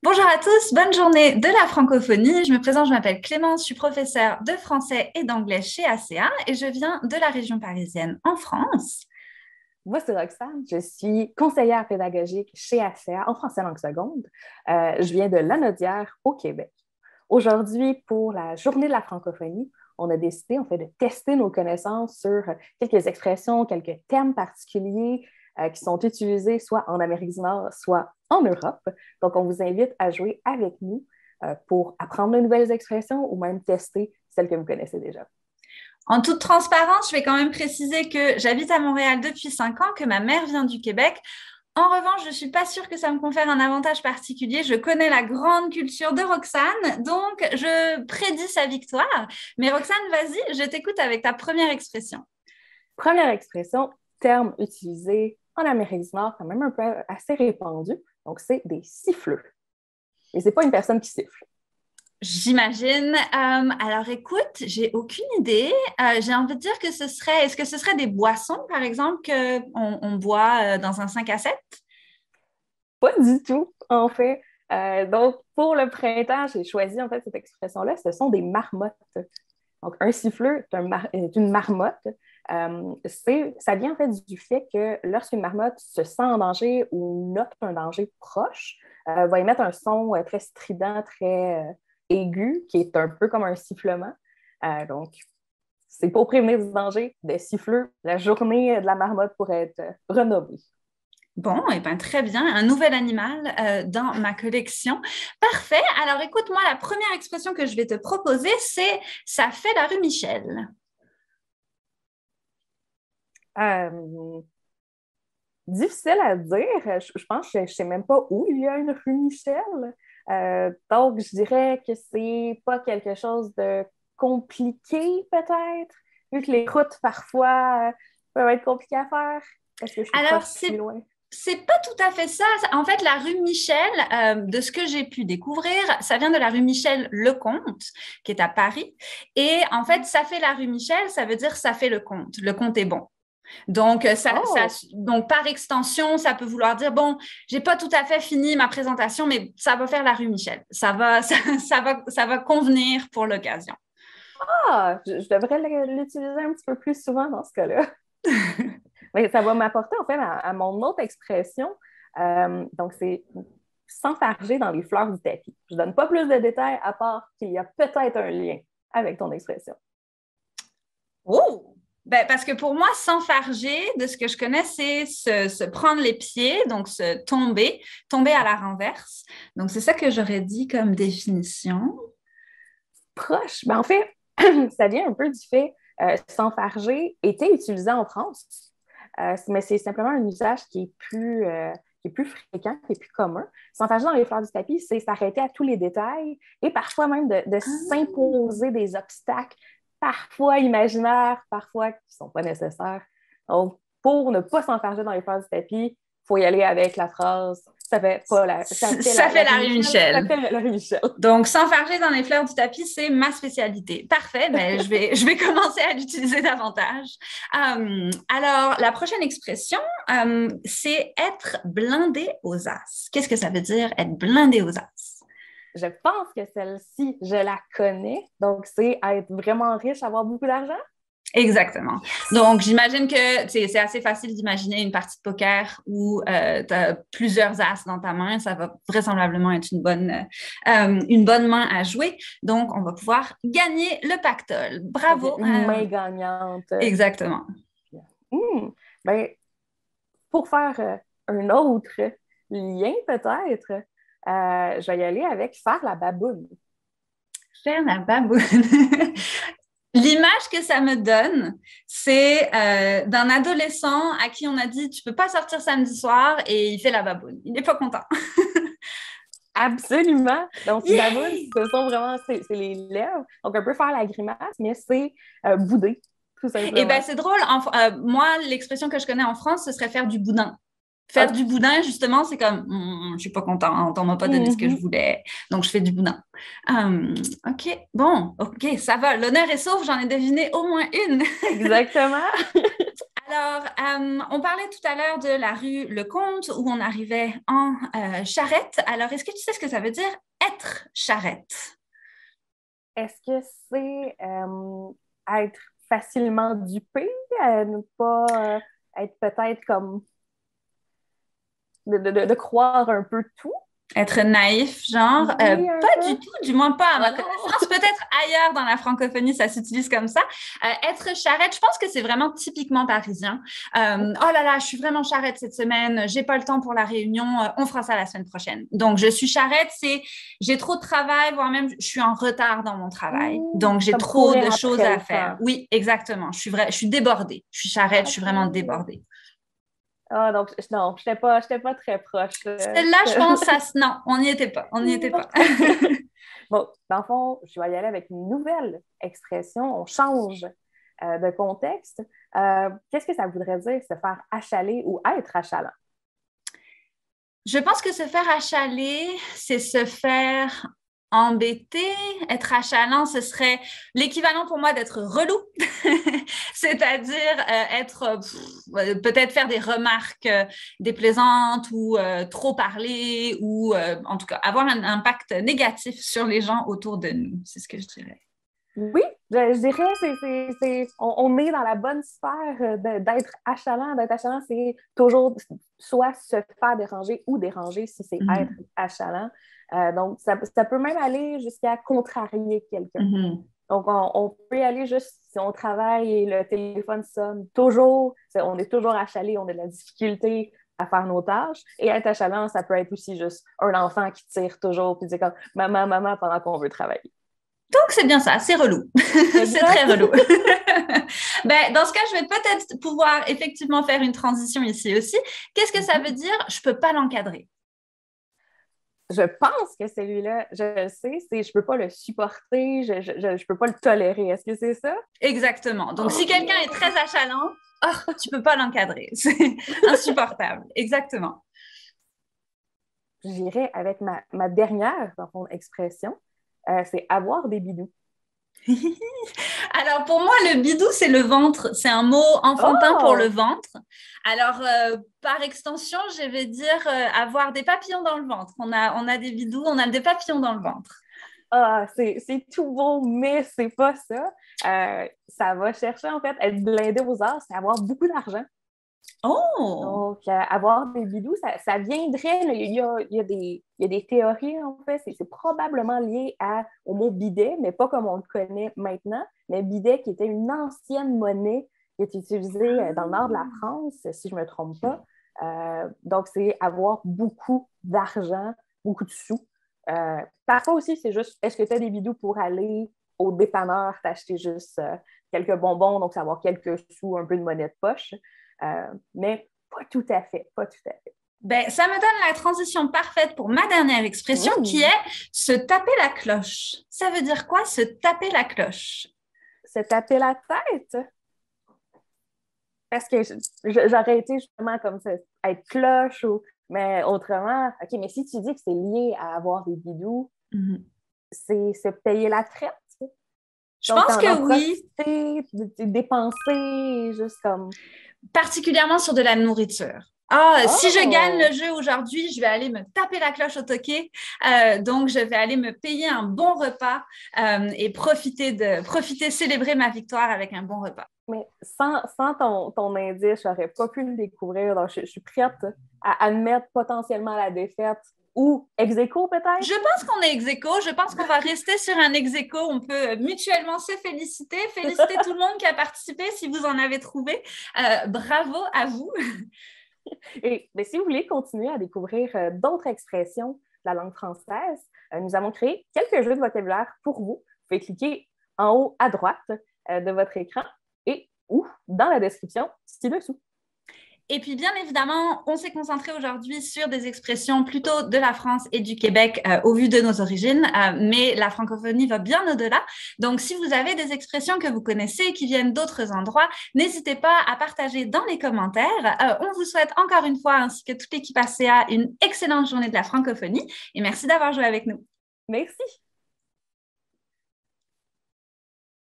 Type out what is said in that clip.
Bonjour à tous, bonne journée de la francophonie. Je me présente, je m'appelle Clémence, je suis professeure de français et d'anglais chez ACA et je viens de la région parisienne en France. Moi, c'est Roxane. Je suis conseillère pédagogique chez ACA en français langue seconde. Je viens de Lanaudière au Québec. Aujourd'hui, pour la journée de la francophonie, on a décidé en fait de tester nos connaissances sur quelques expressions, quelques termes particuliers qui sont utilisés soit en Amérique du Nord, soit en Europe. Donc, on vous invite à jouer avec nous pour apprendre de nouvelles expressions ou même tester celles que vous connaissez déjà. En toute transparence, je vais quand même préciser que j'habite à Montréal depuis 5 ans, que ma mère vient du Québec. En revanche, je ne suis pas sûre que ça me confère un avantage particulier. Je connais la grande culture de Roxane, donc je prédis sa victoire. Mais Roxane, vas-y, je t'écoute avec ta première expression. Première expression, terme utilisé en Amérique du Nord, quand même un peu assez répandu. Donc, c'est des siffleux. Et c'est pas une personne qui siffle. J'imagine. Alors, écoute, j'ai aucune idée. J'ai envie de dire que est-ce que ce serait des boissons, par exemple, qu'on boit dans un 5 à 7? Pas du tout, en fait. Donc, pour le printemps, j'ai choisi en fait cette expression-là. Ce sont des marmottes. Donc, un siffleux est une marmotte. Ça vient en fait du fait que lorsqu'une marmotte se sent en danger ou note un danger proche, va émettre un son très strident, très aigu, qui est un peu comme un sifflement. Donc, c'est pour prévenir du danger des siffleux. La journée de la marmotte pourrait être renommée. Bon, et bien très bien, un nouvel animal dans ma collection. Parfait. Alors, écoute-moi, la première expression que je vais te proposer, c'est ça fait la rue Michel. Euh, Difficile à dire. Je pense que je ne sais même pas où il y a une rue Michel. Donc, je dirais que c'est pas quelque chose de compliqué, peut-être, vu que les routes, parfois, peuvent être compliquées à faire. Est-ce que je suis Alors, proche plus loin? c'est pas tout à fait ça. En fait, la rue Michel, de ce que j'ai pu découvrir, ça vient de la rue Michel Lecomte, qui est à Paris. Et en fait, ça fait la rue Michel, ça veut dire ça fait le compte. Le compte est bon. Donc, Oh! donc, par extension, ça peut vouloir dire, bon, j'ai pas tout à fait fini ma présentation, mais ça va faire la rue Michel. Ça va convenir pour l'occasion. Ah! Je devrais l'utiliser un petit peu plus souvent dans ce cas-là. Mais ça va m'apporter, en fait, à mon autre expression. Donc, c'est s'enfarger dans les fleurs du tapis. Je ne donne pas plus de détails à part qu'il y a peut-être un lien avec ton expression. Oh! Ben, parce que pour moi, s'enfarger, de ce que je connais, c'est se prendre les pieds, donc se tomber à la renverse. Donc, c'est ça que j'aurais dit comme définition. Proche, ben en fait, ça vient un peu du fait s'enfarger était utilisé en France, mais c'est simplement un usage qui est plus fréquent, qui est plus commun. S'enfarger dans les fleurs du tapis, c'est s'arrêter à tous les détails et parfois même de Ah. s'imposer des obstacles, parfois imaginaires, parfois qui ne sont pas nécessaires. Donc, pour ne pas s'enfarger dans les fleurs du tapis, il faut y aller avec la phrase ça fait pas Ça fait la rue la rue Michel, ça Michel. fait la rue Michel. Donc, s'enfarger dans les fleurs du tapis, c'est ma spécialité. Parfait, ben, je vais commencer à l'utiliser davantage. Alors, la prochaine expression, c'est être blindé aux as. Qu'est-ce que ça veut dire, être blindé aux as? Je pense que celle-ci, je la connais. Donc, c'est être vraiment riche, avoir beaucoup d'argent. Exactement. Donc, j'imagine que c'est assez facile d'imaginer une partie de poker où tu as plusieurs as dans ta main. Ça va vraisemblablement être une bonne main à jouer. Donc, on va pouvoir gagner le pactole. Donc, Bravo. une main gagnante. Exactement. Hmm. Ben, pour faire un autre lien, peut-être, je vais y aller avec faire la baboune. Faire la baboune. L'image que ça me donne, c'est d'un adolescent à qui on a dit tu peux pas sortir samedi soir et il fait la baboune. Il n'est pas content. Absolument. Donc, baboune, Yeah! ce sont vraiment, c'est les lèvres. Donc, on peut faire la grimace, mais c'est bouder, tout Et ben simplement. c'est drôle. Moi, l'expression que je connais en France, ce serait faire du boudin. Faire OK. du boudin, justement, c'est comme je suis pas content, on m'a pas donné ce que je Mhm. voulais, donc je fais du boudin. OK, bon, OK, ça va. L'honneur est sauf, j'en ai deviné au moins une. Exactement. Alors, on parlait tout à l'heure de la rue Lecomte où on arrivait en charrette. Alors, est-ce que tu sais ce que ça veut dire être charrette? Est-ce que c'est être facilement dupé, ne pas être peut-être comme de croire un peu tout? Être naïf, genre, Oui, un pas peu. du tout, du moins pas à ma Non. connaissance. Peut-être ailleurs dans la francophonie, ça s'utilise comme ça. Être charrette, je pense que c'est vraiment typiquement parisien. Oh là là, je suis vraiment charrette cette semaine, j'ai pas le temps pour la réunion, on fera ça la semaine prochaine. Donc, je suis charrette, c'est j'ai trop de travail, voire même je suis en retard dans mon travail. Donc, j'ai Comme trop courir de choses après à le faire. temps. Oui, exactement. Je suis débordée. Je suis charrette, je suis vraiment OK. débordée. Ah, donc, non, j'étais pas très proche. Celle-là, je pense, non, on n'y était pas. On n'y était Non. pas. Bon, dans le fond, je vais y aller avec une nouvelle expression. On change de contexte. Qu'est-ce que ça voudrait dire se faire achaler ou être achalant? Je pense que se faire achaler, c'est se faire embêter. Être achalant, ce serait l'équivalent pour moi d'être relou, c'est-à-dire peut-être faire des remarques déplaisantes ou trop parler ou en tout cas avoir un impact négatif sur les gens autour de nous. C'est ce que je dirais. Oui, je dirais, on est dans la bonne sphère d'être achalant. D'être achalant, c'est toujours soit se faire déranger ou déranger si c'est être Mhm. achalant. Donc, ça peut même aller jusqu'à contrarier quelqu'un. Mhm. Donc, on peut y aller juste si on travaille et le téléphone sonne toujours, on est toujours achalé, on a de la difficulté à faire nos tâches. Et être achalant, ça peut être aussi juste un enfant qui tire toujours puis dit comme maman, maman pendant qu'on veut travailler. Donc, c'est bien ça, c'est relou. C'est très Exact. relou. Ben, dans ce cas, je vais peut-être pouvoir effectivement faire une transition ici aussi. Qu'est-ce que ça veut dire? Je ne peux pas l'encadrer. Je pense que celui-là, je le sais, c'est je peux pas le supporter, je peux pas le tolérer. Est-ce que c'est ça? Exactement. Donc, si Oh quelqu'un est non! très achalant, oh, tu ne peux pas l'encadrer. C'est insupportable. Exactement. J'irai avec ma dernière dans mon expression, c'est avoir des bidous. Alors, pour moi, le bidou, c'est le ventre. C'est un mot enfantin pour le Oh! ventre. Alors, par extension, je vais dire avoir des papillons dans le ventre. On a des bidous, on a des papillons dans le ventre. Ah, c'est tout beau, mais c'est pas ça. Ça va chercher, en fait, être blindé aux arts, c'est avoir beaucoup d'argent. Oh! Donc, avoir des bidous, ça viendrait, là, il y a des théories, en fait, c'est probablement lié au mot bidet, mais pas comme on le connaît maintenant, mais bidet qui était une ancienne monnaie qui est utilisée dans le nord de la France, si je ne me trompe pas. Donc, c'est avoir beaucoup d'argent, beaucoup de sous. Parfois aussi, c'est juste, est-ce que tu as des bidous pour aller au dépanneur, t'acheter juste quelques bonbons, donc savoir quelques sous, un peu de monnaie de poche. Mais pas tout à fait, pas tout à fait. Ben, ça me donne la transition parfaite pour ma dernière expression qui est se taper la cloche. Ça veut dire quoi, se taper la cloche? Se taper la tête. Parce que j'aurais été justement comme ça, être cloche ou. Mais autrement, OK, mais si tu dis que c'est lié à avoir des bidous, c'est se payer la traite. Je Donc, pense t'en que oui, profiter, dépenser, juste comme. particulièrement sur de la nourriture. Ah, si je gagne Oh! le jeu aujourd'hui, je vais aller me taper la cloche au toquet. Donc, je vais aller me payer un bon repas et profiter, célébrer ma victoire avec un bon repas. Mais sans ton indice, je n'aurais pas pu le découvrir. Donc, je suis prête à admettre potentiellement la défaite ou ex aequo peut-être. Je pense qu'on est ex aequo. Je pense qu'on va rester sur un ex aequo. On peut mutuellement se féliciter. Féliciter tout le monde qui a participé si vous en avez trouvé. Bravo à vous. Et mais si vous voulez continuer à découvrir d'autres expressions de la langue française, nous avons créé quelques jeux de vocabulaire pour vous. Vous pouvez cliquer en haut à droite de votre écran et ou dans la description ci-dessous. Et puis, bien évidemment, on s'est concentré aujourd'hui sur des expressions plutôt de la France et du Québec au vu de nos origines, mais la francophonie va bien au-delà. Donc, si vous avez des expressions que vous connaissez qui viennent d'autres endroits, n'hésitez pas à partager dans les commentaires. On vous souhaite encore une fois, ainsi que toute l'équipe ACA, une excellente journée de la francophonie et merci d'avoir joué avec nous. Merci.